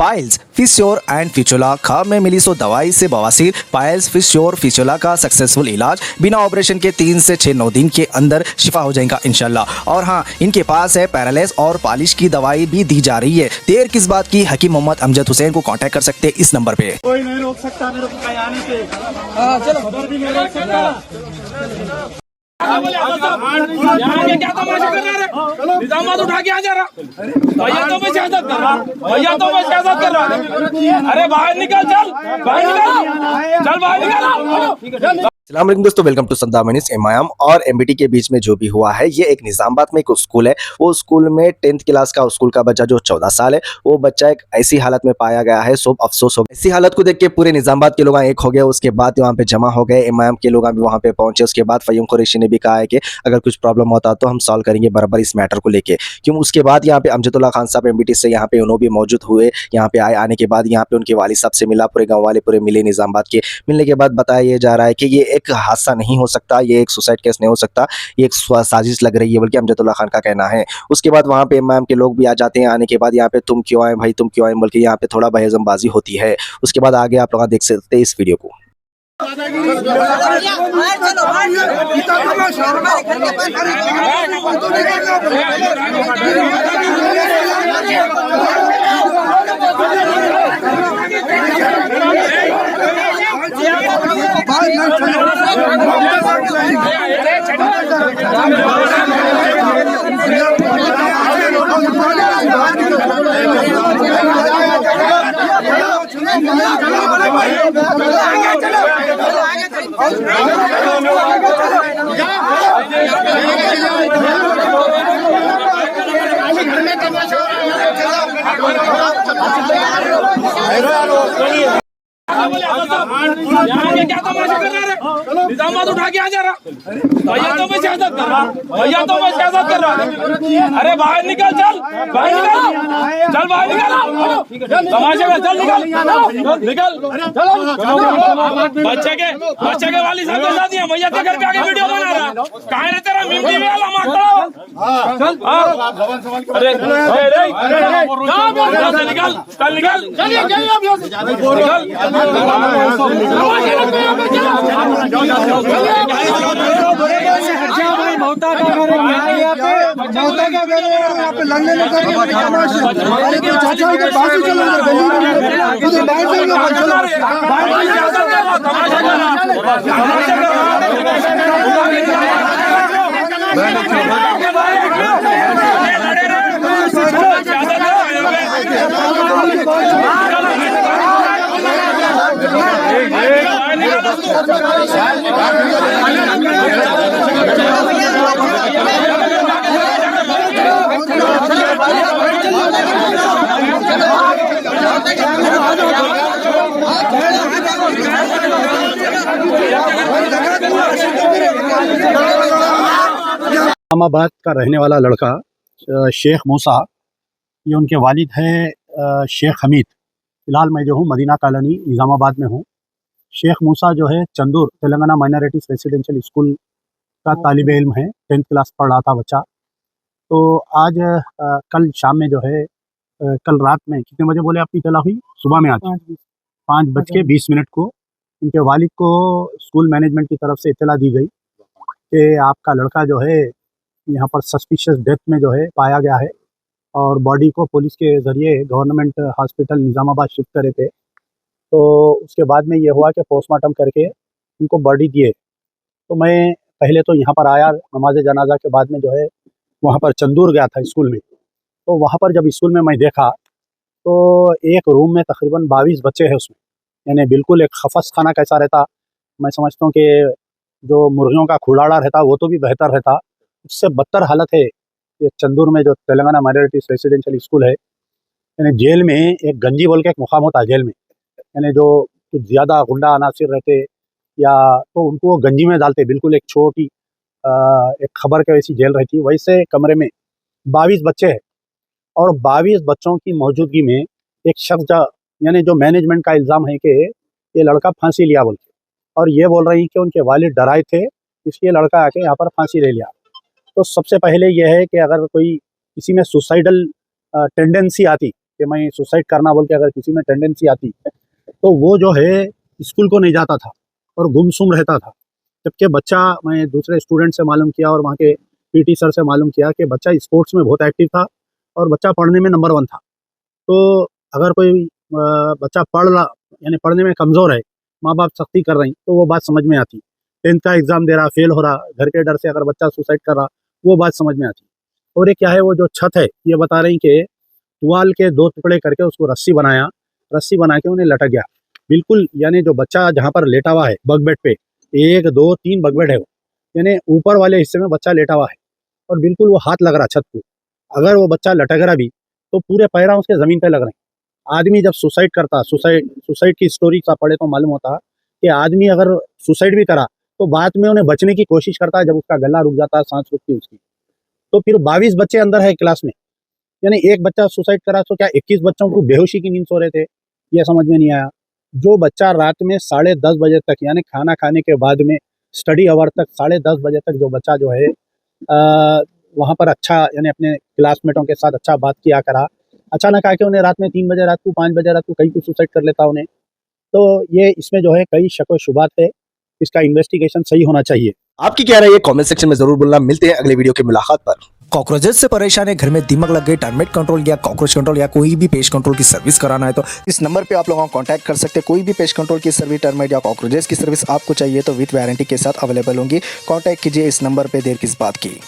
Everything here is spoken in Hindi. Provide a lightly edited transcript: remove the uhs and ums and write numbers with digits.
पाइल्स, फिश्योर एंड फिचोला खाब में मिली सो दवाई से बवासीर, पाइल्स, फिश्योर, फिचोला का सक्सेसफुल इलाज बिना ऑपरेशन के 3 से 9 दिन के अंदर शिफा हो जाएगा इंशाल्लाह। और हाँ, इनके पास है पैरालिस और पालिश की दवाई भी दी जा रही है। देर किस बात की, हकीम मोहम्मद अमजद हुसैन को कांटेक्ट कर सकते हैं इस नंबर पे। कोई नहीं रोक सकता मेरे को कहीं आने से। चलो खबर भी नहीं रोक सकता। क्या तमाशा कर रहा है? निजामाबाद उठा के आ जा रहा भैया, तो मैं सियासत कर रहा भैया, तो मैं सियासत कर रहा। अरे बाहर निकल, चल बाहर निकल, चल बाहर निकल। अस्सलाम वालेकुम दोस्तों, वेलकम टू संदा मिनिट्स। एमआईएम और एमबीटी के बीच में जो भी हुआ है, ये एक निजामाबाद में एक स्कूल है। वो स्कूल में 10th क्लास का स्कूल का बच्चा जो 14 साल है, वो बच्चा एक ऐसी हालत में पाया गया है। सब अफसोस हो गया। ऐसी हालत को देख के पूरे निजामाबाद के लोग एक हो गए। उसके बाद वहाँ पे जमा हो गए, एमआईएम के लोग भी वहाँ पे पहुंचे। उसके बाद फयूम कुरैशी ने भी कहा है कि अगर कुछ प्रॉब्लम होता तो हम सॉल्व करेंगे बराबर इस मैटर को लेके। क्यों उसके बाद यहाँ पे अमजदुल्ला खान साहब एमबीटी से यहाँ पे उन्होंने भी मौजूद हुए। यहाँ पे आने के बाद यहाँ पे उनके वालिद साहब से मिला, पूरे गाँव वाले पूरे मिले निजामाबाद के। मिलने के बाद बताया जा रहा है कि ये एक हादसा नहीं हो सकता, ये एक सुसाइड केस नहीं हो सकता, ये एक साजिश लग रही है, बल्कि अमजदुल्ला खान का कहना है। उसके बाद वहाँ पे एमआईएम के लोग भी आ जाते हैं। आने के बाद यहाँ पे तुम क्यों आए भाई, तुम क्यों आए, बल्कि यहाँ पे थोड़ा बहजमबाजी होती है। उसके बाद आगे आप लोग देख सकते हैं इस वीडियो को। क्या तमाशा कर रहा है? निजामाबाद उठा के आ जा रहा भैया, तो मैं सियासत कर रहा भैया, तो मैं सियासत कर रहा। अरे बाहर निकल, चल बाहर निकल, चल बाहर निकल, तमाशे में चल निकल, निकल चलो। बच्चे के वाली साहब के साथ ही भैया के घर पे आके वीडियो बना रहा है। कहाँ है तेरा मिमटी में वाला मारता? अरे निकल, चल निकल, इस्लामाबाद का रहने वाला लड़का शेख मूसा, ये उनके वालिद हैं शेख हमीद। फ़िलहाल मैं जो हूँ मदीना कॉलोनी निज़ामाबाद में हूँ। शेख मूसा जो है Chandur Telangana minorities residential school का तालिब इल्म है, 10th क्लास पढ़ रहा था बच्चा। तो आज कल शाम में जो है कल रात में कितने बजे बोले आपकी इत्तला हुई? सुबह में आज 5:20 को इनके वालिद को स्कूल मैनेजमेंट की तरफ से इत्तला दी गई कि आपका लड़का जो है यहाँ पर सस्पिशियस डेथ में जो है पाया गया है, और बॉडी को पुलिस के ज़रिए गवर्नमेंट हॉस्पिटल निज़ामाबाद शिफ्ट करे थे। तो उसके बाद में ये हुआ कि पोस्टमार्टम करके उनको बॉडी दिए। तो मैं पहले तो यहाँ पर आया, नमाज जनाजा के बाद में जो है वहाँ पर चंदूर गया था स्कूल में। तो वहाँ पर जब स्कूल में मैं देखा तो एक रूम में तकरीबन 22 बच्चे हैं उसमें, यानी बिल्कुल एक खफस खाना कैसा रहता, मैं समझता हूँ कि जो मुर्गियों का खुलाड़ा रहता वो तो भी बेहतर रहता, उससे बदतर हालत है ये चंदूर में जो तेलंगाना माइनॉरिटीज़ रेसिडेंशियल स्कूल है। यानी जेल में एक गंजी बोल के एक मुकाम होता है जेल में, यानी जो कुछ ज़्यादा गुंडा अनासिर रहते या तो उनको गंजी में डालते, बिल्कुल एक छोटी एक खबर के वैसी जेल रहती, वैसे कमरे में 22 बच्चे हैं। और 22 बच्चों की मौजूदगी में एक शख्स यानी जो मैनेजमेंट का इल्ज़ाम है कि ये लड़का फांसी लिया बोल के, और ये बोल रही कि उनके वालिद डराए थे इसलिए लड़का आके यहाँ पर फांसी ले लिया। तो सबसे पहले यह है कि अगर कोई किसी में सुसाइडल टेंडेंसी आती कि मैं सुसाइड करना बोल के अगर किसी में टेंडेंसी आती तो वो जो है स्कूल को नहीं जाता था और गुमसुम रहता था। जबकि बच्चा, मैं दूसरे स्टूडेंट से मालूम किया और वहाँ के पीटी सर से मालूम किया कि बच्चा स्पोर्ट्स में बहुत एक्टिव था और बच्चा पढ़ने में नंबर 1 था। तो अगर कोई बच्चा यानी पढ़ने में कमज़ोर है, माँ बाप सख्ती कर रही तो वो बात समझ में आती। 10th का एग्ज़ाम दे रहा, फेल हो रहा, घर के डर से अगर बच्चा सुसाइड कर रहा, वो बात समझ में आती। और ये क्या है, वो जो छत है, ये बता रही कि पुआल के 2 टुकड़े करके उसको रस्सी बना के उन्हें लटक गया। बिल्कुल, यानी जो बच्चा जहाँ पर लेटा हुआ है बग बेड पे, 1, 2, 3 बग बेड है वो, यानी ऊपर वाले हिस्से में बच्चा लेटा हुआ है और बिल्कुल वो हाथ लग रहा छत को। अगर वो बच्चा लटक रहा भी तो पूरे पैर उसके ज़मीन पे लग रहे हैं। आदमी जब सुसाइड करता, सुसाइड की स्टोरी का पढ़े तो मालूम होता कि आदमी अगर सुसाइड भी करा तो बाद में उन्हें बचने की कोशिश करता है, जब उसका गला रुक जाता है, सांस रुकती है उसकी। तो फिर 22 बच्चे अंदर है क्लास में, यानी एक बच्चा सुसाइड करा तो क्या 21 बच्चों को बेहोशी की नींद सो रहे थे, ये समझ में नहीं आया। जो बच्चा रात में 10:30 बजे तक, यानी खाना खाने के बाद में स्टडी आवर तक 10:30 बजे तक जो बच्चा जो है वहाँ पर अच्छा, यानी अपने क्लासमेटों के साथ अच्छा बात किया करा, अचानक आके उन्हें रात में 3 बजे रात को, 5 बजे रात को कहीं को सुसाइड कर लेता उन्हें। तो ये इसमें जो है कई शक व शुबात है, इसका इन्वेस्टिगेशन सही होना चाहिए। आपकी क्या राय है कमेंट सेक्शन में जरूर बोलना। मिलते हैं अगले वीडियो की मुलाकात पर। कॉकरोचेस से परेशान है, घर में दीमक लग गई, टर्मिट कंट्रोल या कॉकरोच कंट्रोल या कोई भी पेस्ट कंट्रोल की सर्विस कराना है तो इस नंबर पे आप लोगों को कांटेक्ट कर सकते हैं। कोई भी पेस्ट कंट्रोल की सर्विस, टर्माइट या कॉकरोचेस की सर्विस आपको चाहिए तो विद वारंटी के साथ अवेलेबल होंगी। कांटेक्ट कीजिए इस नंबर पे, देर किस बात की।